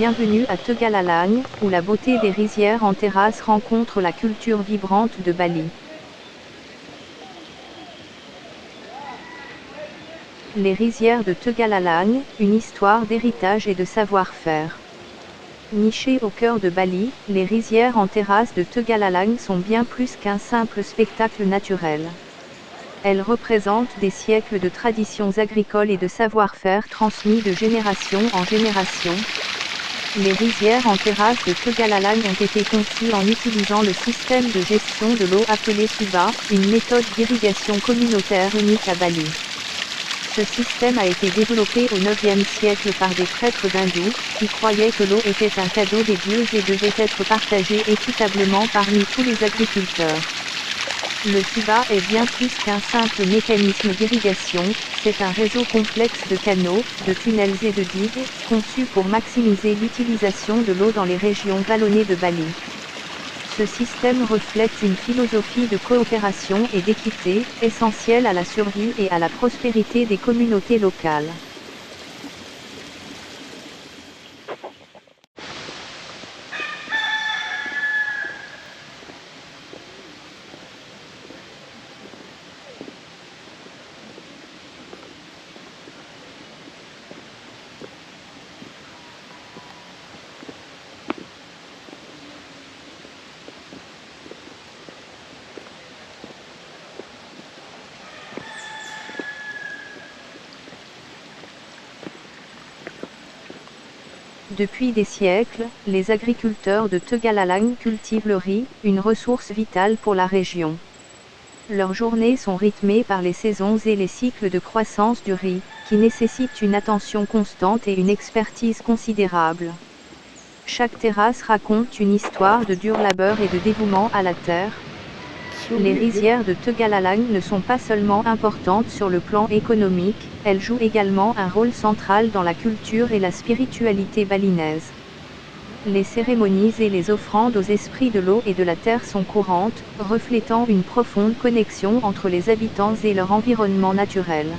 bienvenue à Tegalalang, où la beauté des rizières en terrasse rencontre la culture vibrante de Bali. Les rizières de Tegalalang, une histoire d'héritage et de savoir-faire. Nichées au cœur de Bali, les rizières en terrasse de Tegalalang sont bien plus qu'un simple spectacle naturel. Elles représentent des siècles de traditions agricoles et de savoir-faire transmis de génération en génération. Les rizières en terrasse de Tegalalang ont été conçues en utilisant le système de gestion de l'eau appelé Suba, une méthode d'irrigation communautaire unique à Bali. Ce système a été développé au IXe siècle par des prêtres hindous, qui croyaient que l'eau était un cadeau des dieux et devait être partagée équitablement parmi tous les agriculteurs. Le Suba est bien plus qu'un simple mécanisme d'irrigation, c'est un réseau complexe de canaux, de tunnels et de digues, conçu pour maximiser l'utilisation de l'eau dans les régions vallonnées de Bali. Ce système reflète une philosophie de coopération et d'équité, essentielle à la survie et à la prospérité des communautés locales. Depuis des siècles, les agriculteurs de Tegalalang cultivent le riz, une ressource vitale pour la région. Leurs journées sont rythmées par les saisons et les cycles de croissance du riz, qui nécessitent une attention constante et une expertise considérable. Chaque terrasse raconte une histoire de dur labeur et de dévouement à la terre. Les rizières de Tegalalang ne sont pas seulement importantes sur le plan économique, elles jouent également un rôle central dans la culture et la spiritualité balinaise. Les cérémonies et les offrandes aux esprits de l'eau et de la terre sont courantes, reflétant une profonde connexion entre les habitants et leur environnement naturel.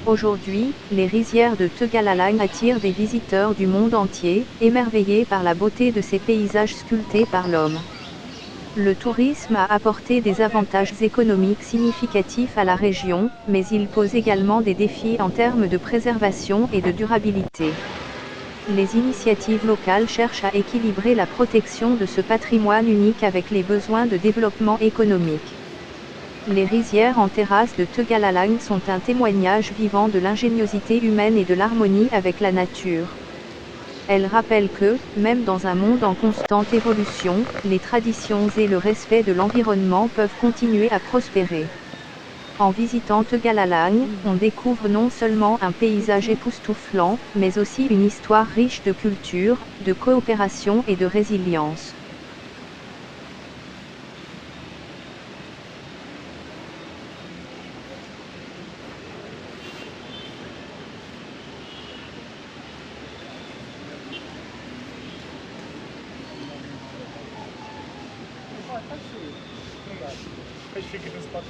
Aujourd'hui, les rizières de Tegalalang attirent des visiteurs du monde entier, émerveillés par la beauté de ces paysages sculptés par l'homme. Le tourisme a apporté des avantages économiques significatifs à la région, mais il pose également des défis en termes de préservation et de durabilité. Les initiatives locales cherchent à équilibrer la protection de ce patrimoine unique avec les besoins de développement économique. Les rizières en terrasse de Tegalalang sont un témoignage vivant de l'ingéniosité humaine et de l'harmonie avec la nature. Elle rappelle que, même dans un monde en constante évolution, les traditions et le respect de l'environnement peuvent continuer à prospérer. En visitant Tegalalang, on découvre non seulement un paysage époustouflant, mais aussi une histoire riche de culture, de coopération et de résilience. Obrigado. Depois fica nesse papo.